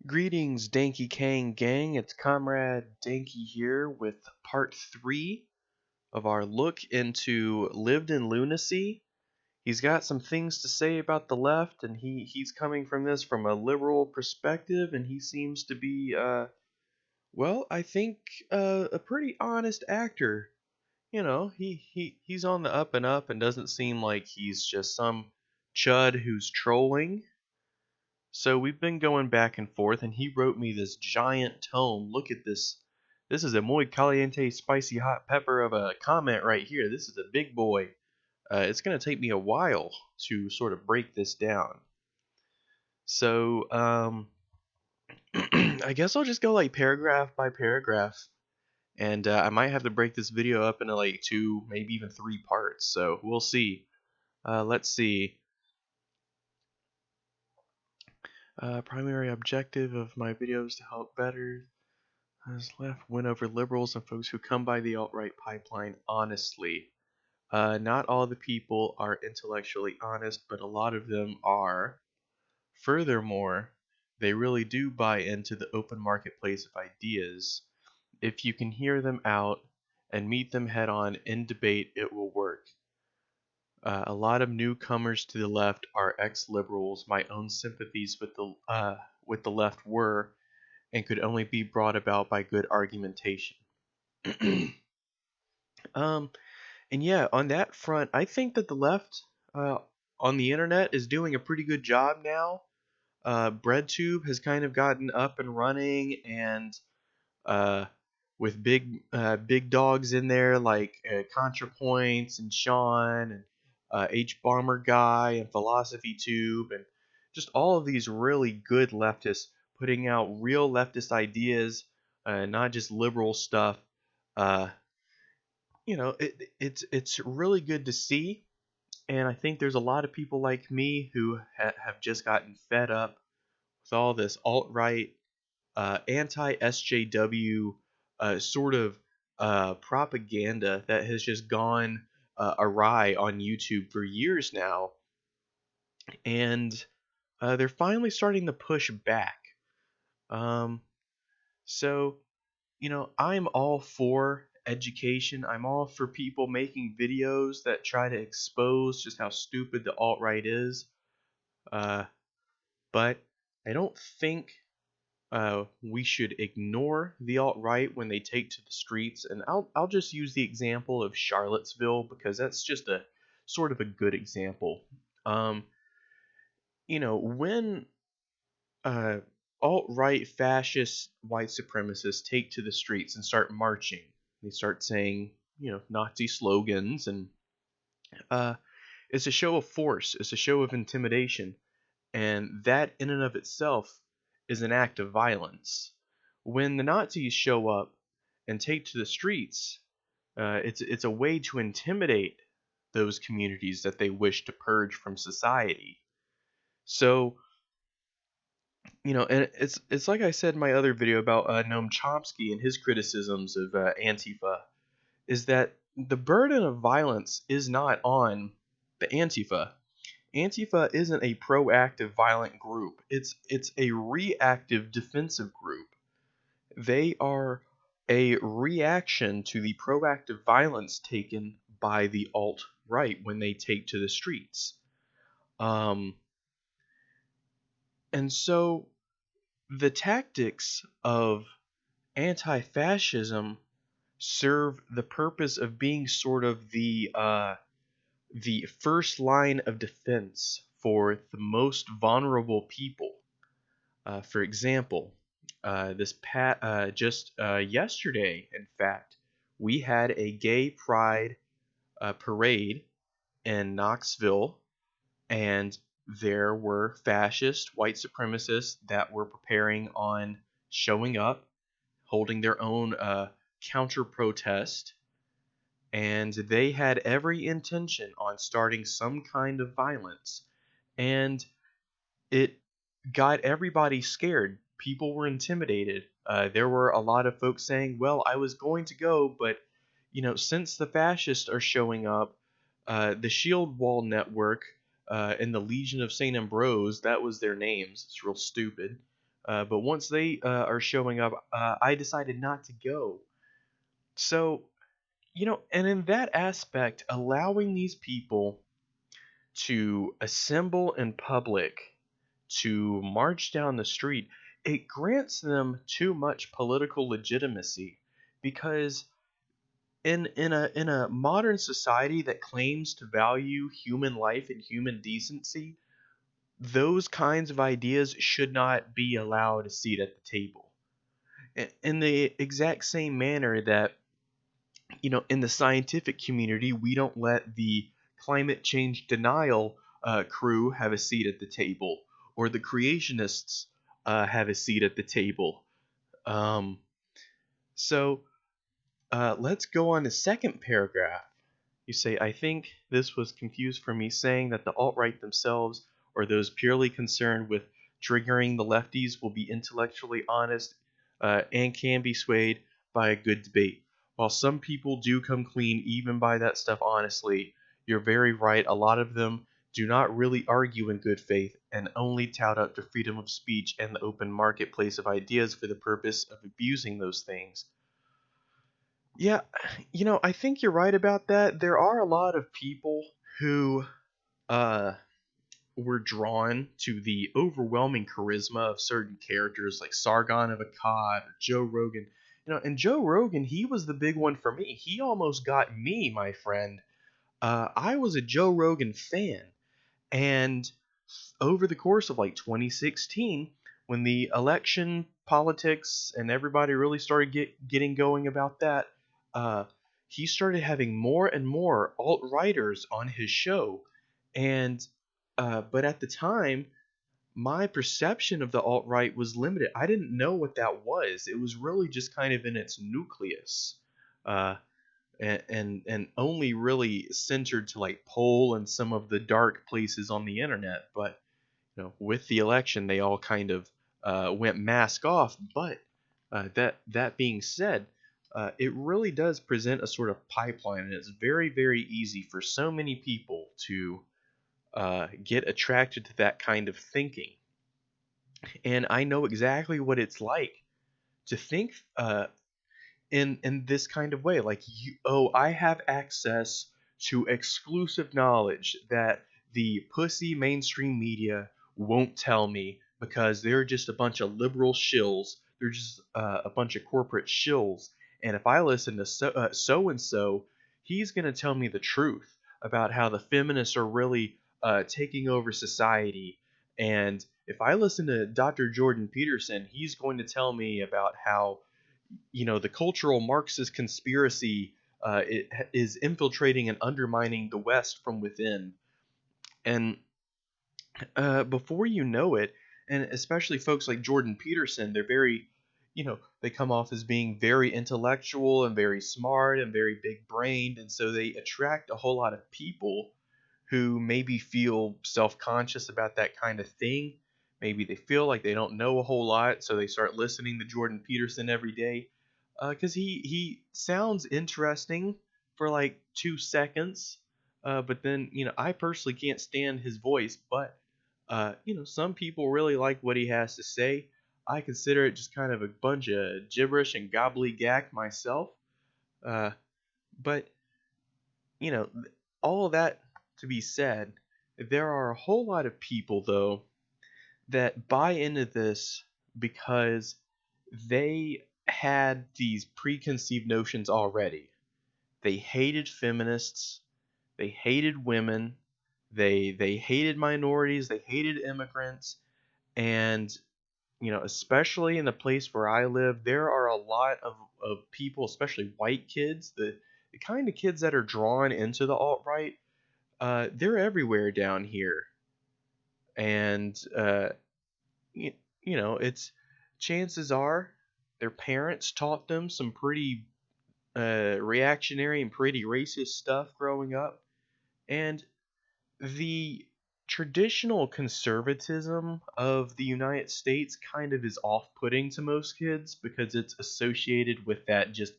Greetings, Dankey Kang gang. It's Comrade Dankey here with part 3 of our look into lived in lunacy. He's got some things to say about the left, and he's coming from this from a liberal perspective, and he seems to be, well, I think a pretty honest actor. He's on the up and up and doesn't seem like he's just some chud who's trolling. So we've been going back and forth, and he wrote me this giant tome. Look at this. This is a muy caliente, spicy hot pepper of a comment right here. This is a big boy. It's going to take me a while to sort of break this down. So, I guess I'll just go like paragraph by paragraph. And I might have to break this video up into like 2, maybe even 3 parts. So we'll see. Let's see. Primary objective of my videos to help better has left win over liberals and folks who come by the alt-right pipeline honestly. Not all the people are intellectually honest, but a lot of them are. Furthermore, they really do buy into the open marketplace of ideas. If you can hear them out and meet them head on in debate, it will work. A lot of newcomers to the left are ex-liberals. My own sympathies with the left were and could only be brought about by good argumentation. And yeah, on that front, I think that the left on the internet is doing a pretty good job now. breadtube has kind of gotten up and running, and uh, with big dogs in there like ContraPoints and Sean and H Bomber Guy and Philosophy Tube and just all of these really good leftists putting out real leftist ideas, not just liberal stuff. Uh, it's really good to see, and I think there's a lot of people like me who have just gotten fed up with all this alt-right, anti-SJW sort of propaganda that has just gone awry on YouTube for years now, and they're finally starting to push back. Um, so, I'm all for education. I'm all for people making videos that try to expose just how stupid the alt-right is. But I don't think we should ignore the alt-right when they take to the streets. And I'll just use the example of Charlottesville because that's just a sort of a good example. When uh, alt-right fascist white supremacists take to the streets and start marching, they start saying, Nazi slogans, and uh, it's a show of force, it's a show of intimidation, and that in and of itself is an act of violence. When the Nazis show up and take to the streets, it's a way to intimidate those communities that they wish to purge from society. So, and it's like I said in my other video about Noam Chomsky and his criticisms of Antifa, is that the burden of violence is not on the Antifa. Antifa isn't a proactive violent group. It's a reactive defensive group. They are a reaction to the proactive violence taken by the alt-right when they take to the streets. And so the tactics of anti-fascism serve the purpose of being sort of the first line of defense for the most vulnerable people. For example, just yesterday, in fact, we had a gay pride parade in Knoxville, and there were fascist white supremacists that were preparing on showing up, holding their own counter protest, and they had every intention on starting some kind of violence, and it got everybody scared. People were intimidated. There were a lot of folks saying, well, I was going to go, but since the fascists are showing up, the Shield Wall Network and the Legion of St. Ambrose, that was their names, it's real stupid, But once they are showing up, I decided not to go. So, and in that aspect, allowing these people to assemble in public, to march down the street, it grants them too much political legitimacy, because in a modern society that claims to value human life and human decency, those kinds of ideas should not be allowed a seat at the table. In the exact same manner that, in the scientific community, we don't let the climate change denial crew have a seat at the table, or the creationists have a seat at the table. Um, so let's go on to second paragraph. You say, I think this was confused for me saying that the alt-right themselves, or those purely concerned with triggering the lefties, will be intellectually honest and can be swayed by a good debate. While some people do come clean even by that stuff honestly, you're very right. A lot of them do not really argue in good faith and only tout up to freedom of speech and the open marketplace of ideas for the purpose of abusing those things. Yeah, I think you're right about that. There are a lot of people who uh were drawn to the overwhelming charisma of certain characters like Sargon of Akkad or Joe Rogan. And Joe Rogan, he was the big one for me. He almost got me, my friend. I was a Joe Rogan fan, and over the course of like 2016, when the election politics and everybody really started getting going about that, uh, he started having more and more alt-righters on his show. And but at the time, my perception of the alt-right was limited. I didn't know what that was. It was really just kind of in its nucleus. Uh, and only really centered to like Pole and some of the dark places on the internet. But with the election, they all kind of went mask off. But that being said, it really does present a sort of pipeline, and it's very, very easy for so many people to get attracted to that kind of thinking. And I know exactly what it's like to think in this kind of way, like, I have access to exclusive knowledge that the pussy mainstream media won't tell me, because they're just a bunch of liberal shills. They're just a bunch of corporate shills. And if I listen to so and so, he's going to tell me the truth about how the feminists are really taking over society. And if I listen to Dr. Jordan Peterson, he's going to tell me about how the cultural Marxist conspiracy is infiltrating and undermining the West from within. And before you know it, and especially folks like Jordan Peterson, they're very, they come off as being very intellectual and very smart and very big brained. And so they attract a whole lot of people who maybe feel self conscious about that kind of thing. Maybe they feel like they don't know a whole lot, so they start listening to Jordan Peterson every day, because he sounds interesting for like 2 seconds, but then I personally can't stand his voice, but some people really like what he has to say. I consider it just kind of a bunch of gibberish and gobbledygook myself, but you know all of that to be said, there are a whole lot of people though that buy into this because they had these preconceived notions already. They hated feminists, they hated women, they hated minorities, they hated immigrants, and especially in the place where I live, there are a lot of people, especially white kids, the kind of kids that are drawn into the alt-right. They're everywhere down here, and it's chances are their parents taught them some pretty reactionary and pretty racist stuff growing up, and the traditional conservatism of the United States kind of is off-putting to most kids because it's associated with that just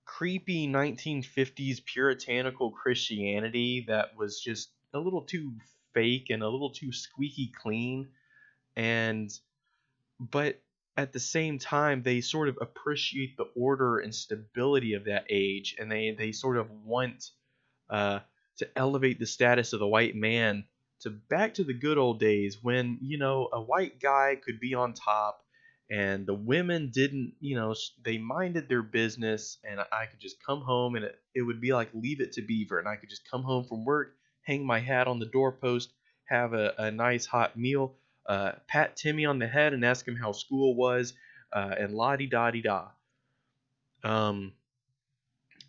creepy 1950s puritanical Christianity that was just a little too fake and a little too squeaky clean. And but at the same time they sort of appreciate the order and stability of that age, and they sort of want uh, to elevate the status of the white man to back to the good old days when, a white guy could be on top and the women didn't, they minded their business, and I could just come home and it would be like Leave It to Beaver, and I could just come home from work, hang my hat on the doorpost, have a nice hot meal, pat Timmy on the head and ask him how school was, and la di da di da. Um,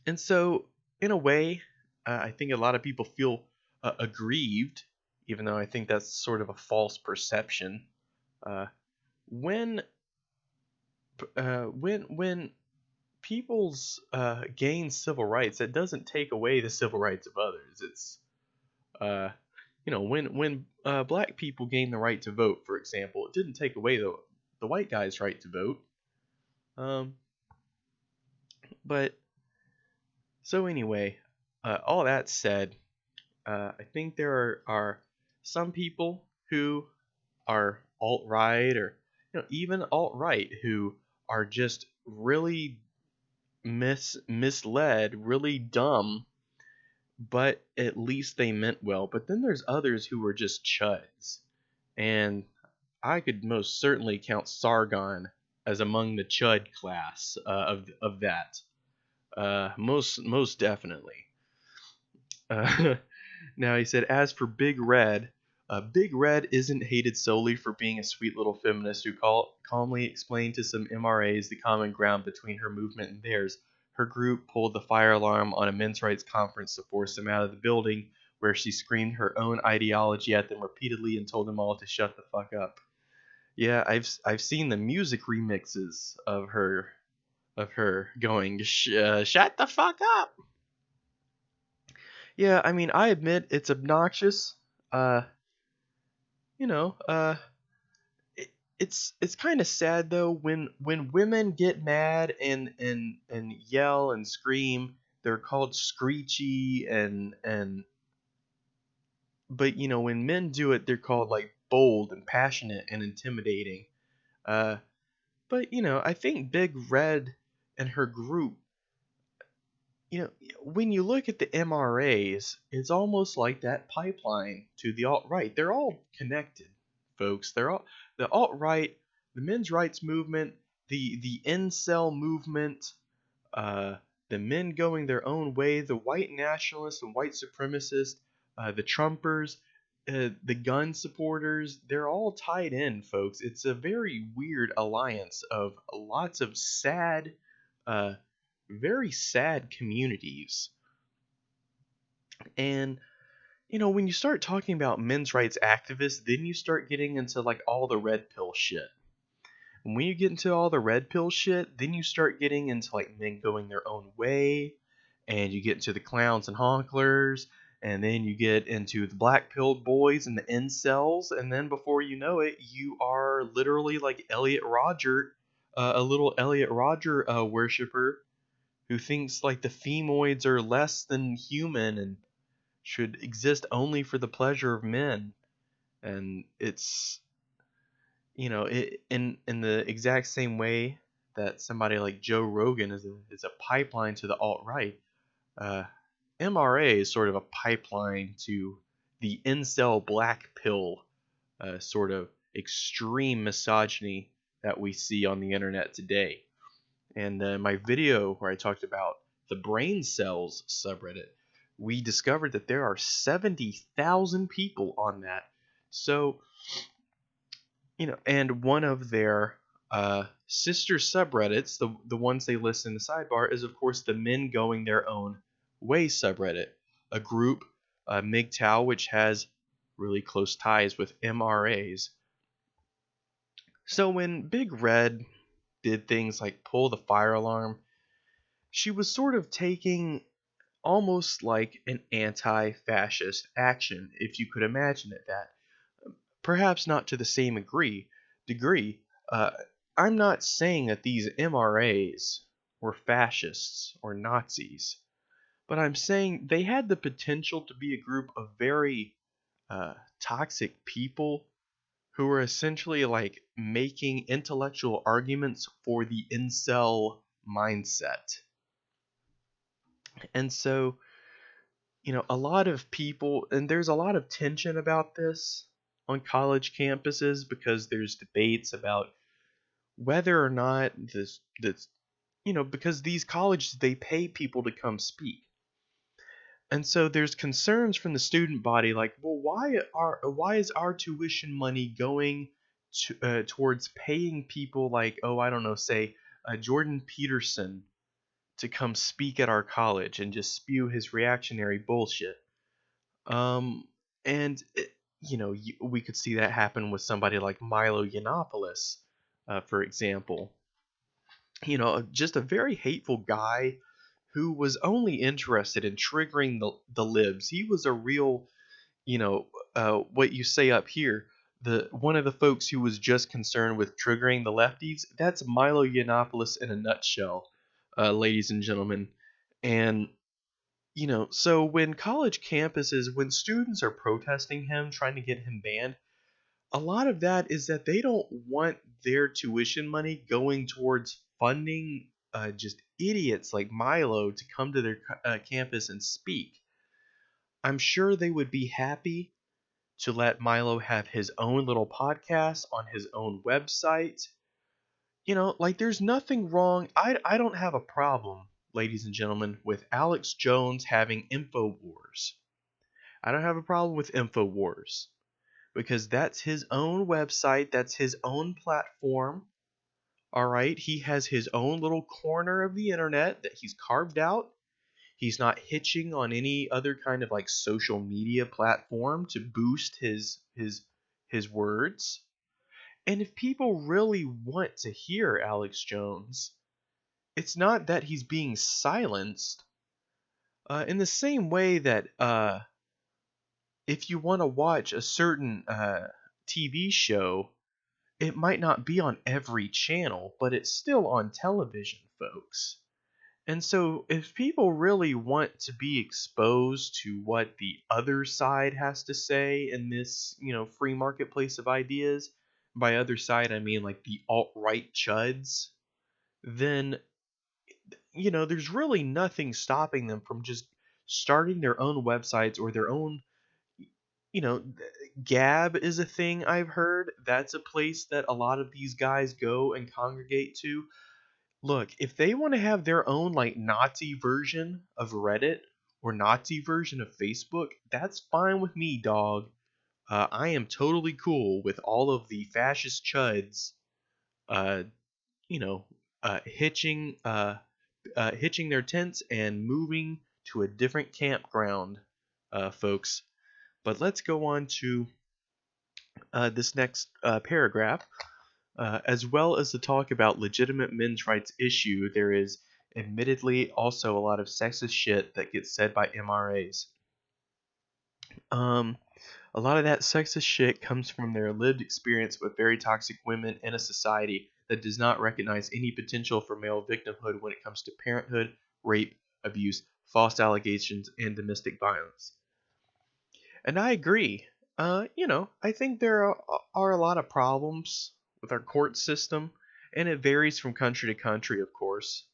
and so, in a way, I think a lot of people feel aggrieved, even though I think that's sort of a false perception. Uh, when when people's gain civil rights, it doesn't take away the civil rights of others. It's uh, when black people gain the right to vote, for example, it didn't take away the white guy's right to vote. Um, but so anyway, all that said, I think there are some people who are alt-right, or even alt-right, who are just really misled, really dumb, but at least they meant well. But then there's others who are just chuds, and I could most certainly count Sargon as among the chud class of that. Most definitely. Uh, Now he said, as for Big Red, Big Red isn't hated solely for being a sweet little feminist who calmly explained to some MRAs the common ground between her movement and theirs. Her group pulled the fire alarm on a men's rights conference to force them out of the building, where she screamed her own ideology at them repeatedly and told them all to shut the fuck up. Yeah, I've seen the music remixes of her going shut the fuck up. Yeah, I mean, I admit it's obnoxious. Uh, you know, uh, it's kind of sad though when women get mad and yell and scream. They're called screechy, and but when men do it, they're called like bold and passionate and intimidating. Uh, but I think Big Red and her group, you know, when you look at the MRAs, it's almost like that pipeline to the alt right. They're all connected, folks. They're all the alt right, the men's rights movement, the incel movement, uh, the men going their own way, the white nationalists and white supremacists, the Trumpers, the gun supporters. They're all tied in, folks. It's a very weird alliance of lots of sad. Uh, Very sad communities. And when you start talking about men's rights activists, then you start getting into like all the red pill shit. And when you get into all the red pill shit, then you start getting into like men going their own way, and you get into the clowns and honklers, and then you get into the black pilled boys and the incels, and then before you know it, you are literally like Elliot Rodger, a little Elliot Rodger worshiper who thinks like the femoids are less than human and should exist only for the pleasure of men. And it's in the exact same way that somebody like Joe Rogan is a pipeline to the alt right. uh, MRA is sort of a pipeline to the incel black pill, sort of extreme misogyny that we see on the internet today. And my video where I talked about the brain cells subreddit, we discovered that there are 70,000 people on that. So, and one of their sister subreddits, the ones they list in the sidebar, is of course the Men Going Their Own Way subreddit, a group, MGTOW, which has really close ties with MRAs. So when Big Red did things like pull the fire alarm, she was sort of taking almost like an anti-fascist action, if you could imagine it that. Perhaps not to the same degree. Uh, I'm not saying that these MRAs were fascists or Nazis, but I'm saying they had the potential to be a group of very toxic people who are essentially like making intellectual arguments for the incel mindset. And so, a lot of people, and there's a lot of tension about this on college campuses because there's debates about whether or not because these colleges, they pay people to come speak. And so there's concerns from the student body like, well, why is our tuition money going towards paying people like, oh, I don't know, say Jordan Peterson to come speak at our college and just spew his reactionary bullshit. And we could see that happen with somebody like Milo Yiannopoulos, for example. Just a very hateful guy who was only interested in triggering the libs. He was a real, what you say up here. The one of the folks who was just concerned with triggering the lefties. That's Milo Yiannopoulos in a nutshell, ladies and gentlemen. And so when college campuses, when students are protesting him, trying to get him banned, a lot of that is that they don't want their tuition money going towards funding just idiots like Milo to come to their campus and speak. I'm sure they would be happy to let Milo have his own little podcast on his own website. Like there's nothing wrong. I don't have a problem, ladies and gentlemen, with Alex Jones having InfoWars. I don't have a problem with InfoWars because that's his own website, that's his own platform. All right, he has his own little corner of the internet that he's carved out. He's not hitching on any other kind of like social media platform to boost his words. And if people really want to hear Alex Jones, it's not that he's being silenced. In the same way that if you want to watch a certain TV show, it might not be on every channel, but it's still on television, folks. And so if people really want to be exposed to what the other side has to say in this, free marketplace of ideas, by other side I mean like the alt-right chuds, then there's really nothing stopping them from just starting their own websites or their own, you know, Gab is a thing I've heard. That's a place that a lot of these guys go and congregate to. Look, if they want to have their own like Nazi version of Reddit or Nazi version of Facebook, that's fine with me, dog. I am totally cool with all of the fascist chuds, uh, you know, hitching hitching their tents and moving to a different campground, folks. But let's go on to this next paragraph. As well as the talk about legitimate men's rights issue, there is admittedly also a lot of sexist shit that gets said by MRAs. A lot of that sexist shit comes from their lived experience with very toxic women in a society that does not recognize any potential for male victimhood when it comes to parenthood, rape, abuse, false allegations, and domestic violence. And I agree. I think there are a lot of problems with our court system, and it varies from country to country, of course.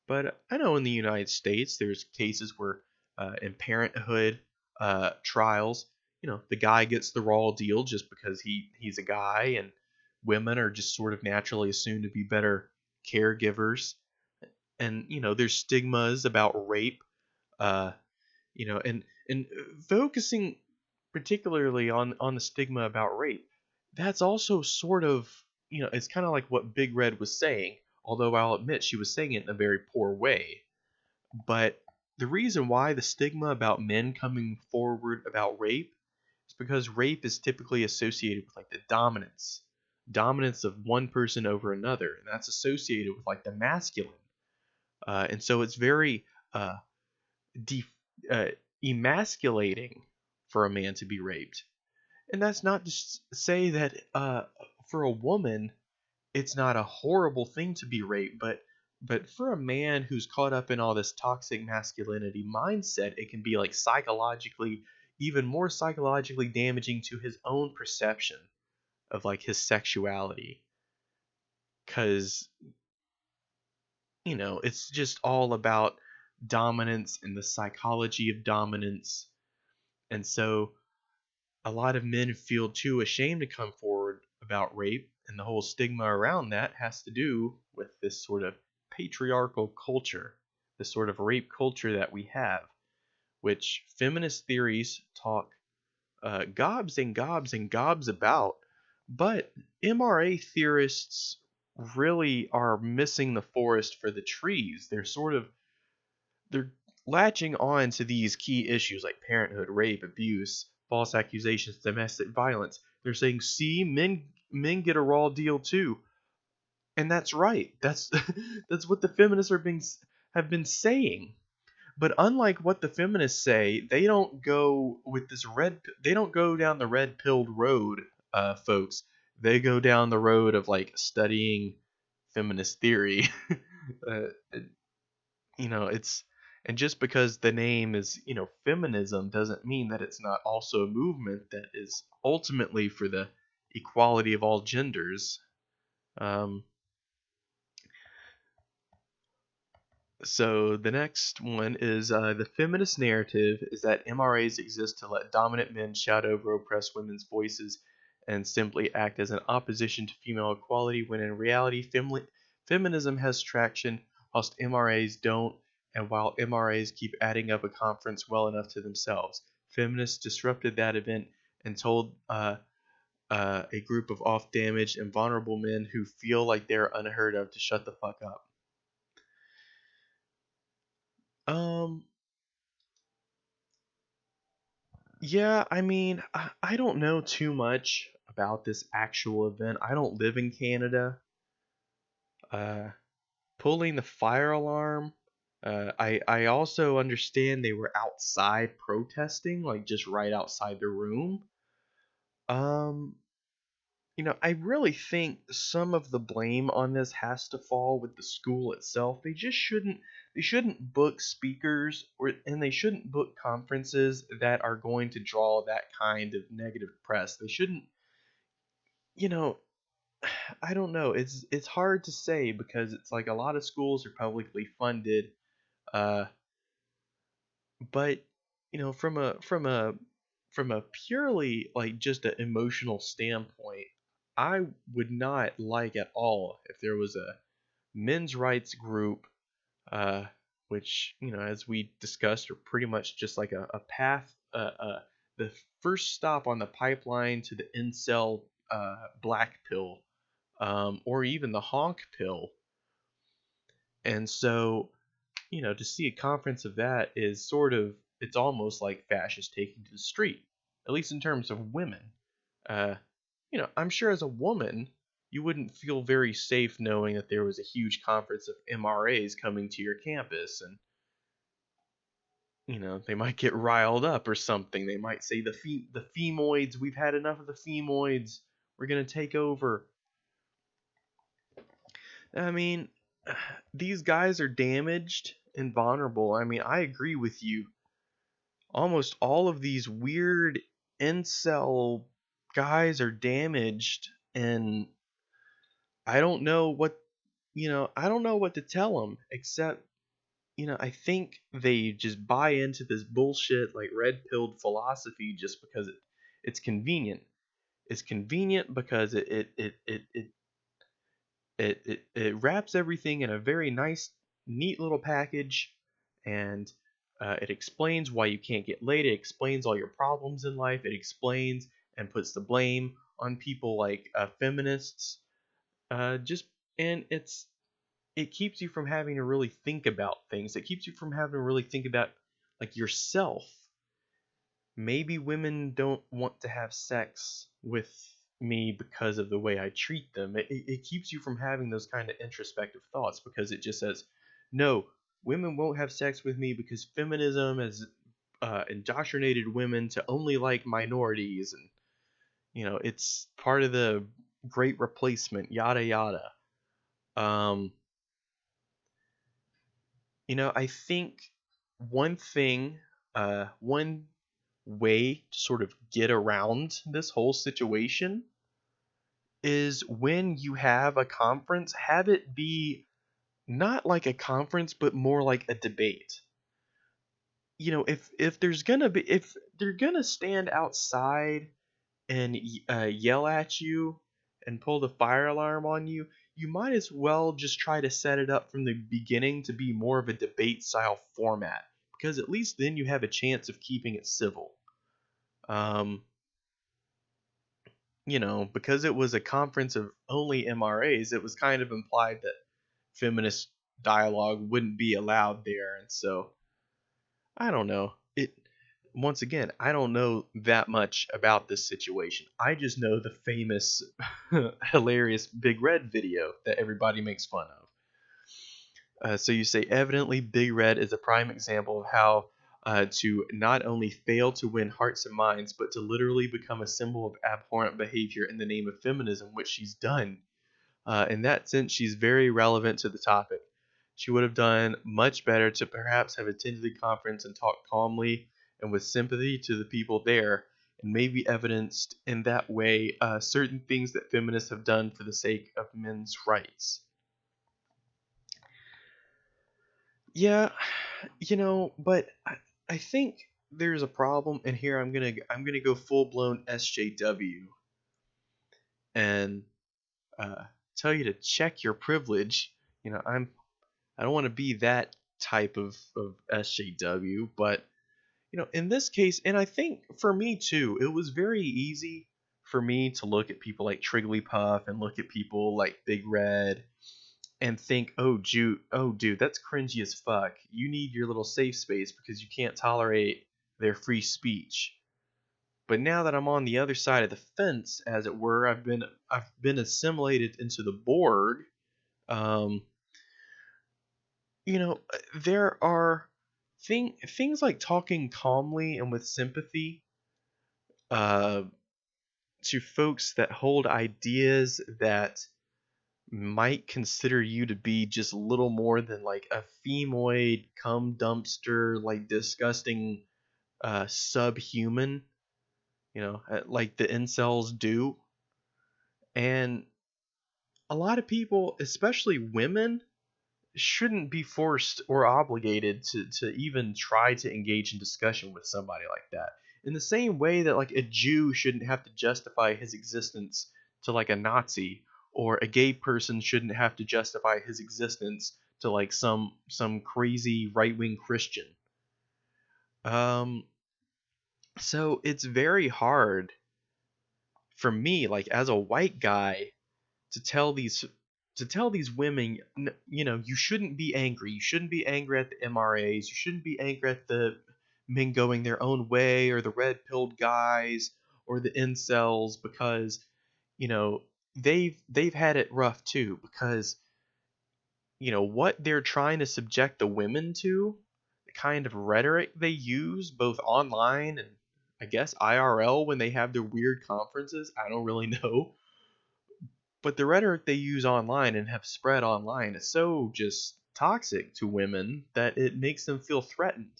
But I know in the United States, there's cases where in parenthood trials, the guy gets the raw deal just because he's a guy, and women are just sort of naturally assumed to be better caregivers. And there's stigmas about rape, uh, and focusing particularly on the stigma about rape. That's also sort of it's kind of like what Big Red was saying, although I'll admit she was saying it in a very poor way. But the reason why the stigma about men coming forward about rape is because rape is typically associated with like the dominance of one person over another, and that's associated with like the masculine. And so it's very de- uh, emasculating for a man to be raped. And that's not to say that for a woman it's not a horrible thing to be raped, but for a man who's caught up in all this toxic masculinity mindset, it can be like even more psychologically damaging to his own perception of like his sexuality, because it's just all about dominance and the psychology of dominance. And so a lot of men feel too ashamed to come forward about rape, and the whole stigma around that has to do with this sort of patriarchal culture, this sort of rape culture that we have, which feminist theories talk gobs and gobs and gobs about. But MRA theorists really are missing the forest for the trees. They're latching on to these key issues like parenthood, rape, abuse, false accusations, domestic violence. They're saying, "See, men get a raw deal too," and that's right. That's that's what the feminists have been saying. But unlike what the feminists say, they don't go with this they don't go down the red pilled road, folks. They go down the road of like studying feminist theory. uh, it's and just because the name is feminism doesn't mean that it's not also a movement that is ultimately for the equality of all genders. um, So the next one is the feminist narrative is that MRAs exist to let dominant men shout over oppressed women's voices and simply act as an opposition to female equality, when in reality feminism has traction whilst MRAs don't, and while MRAs keep adding up a conference well enough to themselves. Feminists disrupted that event and told a group of off-damaged and vulnerable men who feel like they're unheard of to shut the fuck up. Um, Yeah, I mean, I don't know too much about this actual event. I don't live in Canada. Uh, Pulling the fire alarm. I also understand they were outside protesting, like just right outside the room. Um, I really think some of the blame on this has to fall with the school itself. They shouldn't book speakers and they shouldn't book conferences that are going to draw that kind of negative press. They shouldn't, you know, I don't know. It's hard to say because it's like a lot of schools are publicly funded, uh, but from a purely like just an emotional standpoint, I would not like at all if there was a men's rights group, uh, which as we discussed are pretty much just like a path, the first stop on the pipeline to the incel black pill, or even the honk pill. And so to see a conference of that is it's almost like fascists taking to the street, at least in terms of women. Uh, I'm sure as a woman, you wouldn't feel very safe knowing that there was a huge conference of MRAs coming to your campus, and they might get riled up or something. They might say the femoids, we've had enough of the femoids. We're gonna take over. I mean, these guys are damaged and vulnerable. I mean, I agree with you. Almost all of these weird incel guys are damaged, and I don't know I don't know what to tell them except, I think they just buy into this bullshit like red pilled philosophy just because it's convenient. It's convenient because it wraps everything in a very nice, neat little package, and it explains why you can't get laid. It explains all your problems in life. It explains and puts the blame on people like feminists. Just and it keeps you from having to really think about things. It keeps you from having to really think about like yourself. Maybe women don't want to have sex with me because of the way I treat them. It keeps you from having those kind of introspective thoughts because it just says, no, women won't have sex with me because feminism has indoctrinated women to only like minorities, and it's part of the great replacement, yada yada. Um, I think one way to sort of get around this whole situation is when you have a conference, have it be not like a conference, but more like a debate. If there's gonna be if they're gonna stand outside and yell at you and pull the fire alarm on you, you might as well just try to set it up from the beginning to be more of a debate style format, because at least then you have a chance of keeping it civil. Um, because it was a conference of only MRAs, it was kind of implied that feminist dialogue wouldn't be allowed there, and so I don't know. Once again, I don't know that much about this situation. I just know the famous hilarious Big Red video that everybody makes fun of. So you say, evidently, Big Red is a prime example of how to not only fail to win hearts and minds, but to literally become a symbol of abhorrent behavior in the name of feminism, which she's done. In that sense, she's very relevant to the topic. She would have done much better to perhaps have attended the conference and talked calmly and with sympathy to the people there, and maybe evidenced in that way certain things that feminists have done for the sake of men's rights. Yeah, but I think there's a problem, and here I'm gonna go full blown SJW and uh, tell you to check your privilege. I don't want to be that type of SJW, but in this case, and I think for me too, it was very easy for me to look at people like Trigglypuff and look at people like Big Red and think, oh dude, that's cringy as fuck. You need your little safe space because you can't tolerate their free speech. But now that I'm on the other side of the fence, as it were, I've been assimilated into the Borg. Um, there are things like talking calmly and with sympathy uh, to folks that hold ideas that might consider you to be just little more than like a femoid cum dumpster, like disgusting subhuman, like the incels do. And a lot of people, especially women, shouldn't be forced or obligated to even try to engage in discussion with somebody like that. In the same way that like a Jew shouldn't have to justify his existence to like a Nazi, or a gay person shouldn't have to justify his existence to like some crazy right-wing Christian. Um so it's very hard for me, like as a white guy, to tell these women, you shouldn't be angry. You shouldn't be angry at the MRAs. You shouldn't be angry at the men going their own way, or the red pilled guys, or the incels, because you know they've had it rough too. Because what they're trying to subject the women to, the kind of rhetoric they use both online and I guess IRL when they have their weird conferences. I don't really know, but the rhetoric they use online and have spread online is so just toxic to women that it makes them feel threatened.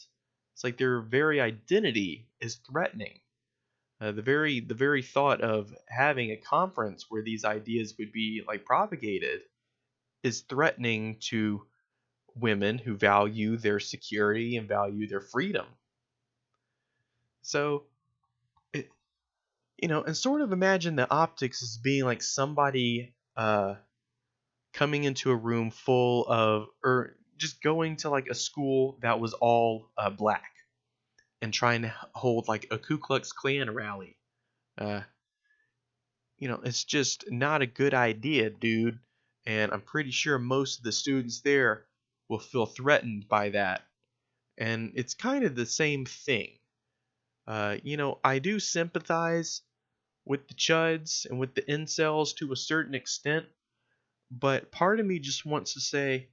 It's like their very identity is threatening. The very thought of having a conference where these ideas would be like propagated is threatening to women who value their security and value their freedom. So, it, and sort of imagine the optics as being like somebody coming into a room full of, or just going to like a school that was all black and trying to hold like a Ku Klux Klan rally. Uh, it's just not a good idea, dude. And I'm pretty sure most of the students there will feel threatened by that. And it's kind of the same thing. I do sympathize with the chuds and with the incels to a certain extent, but part of me just wants to say,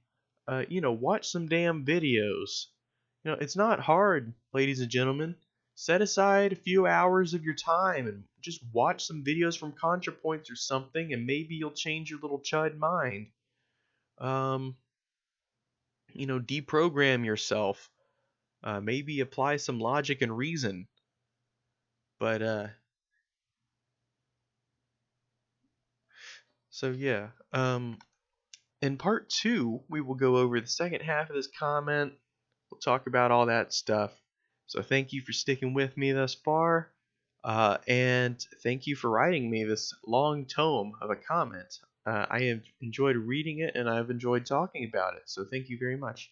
watch some damn videos. It's not hard, ladies and gentlemen. Set aside a few hours of your time and just watch some videos from ContraPoints or something, and maybe you'll change your little chud mind. Um, deprogram yourself. Maybe apply some logic and reason. But So yeah, in part two, we will go over the second half of this comment. We'll talk about all that stuff. So thank you for sticking with me thus far, and thank you for writing me this long tome of a comment. I have enjoyed reading it, and I've enjoyed talking about it. So thank you very much.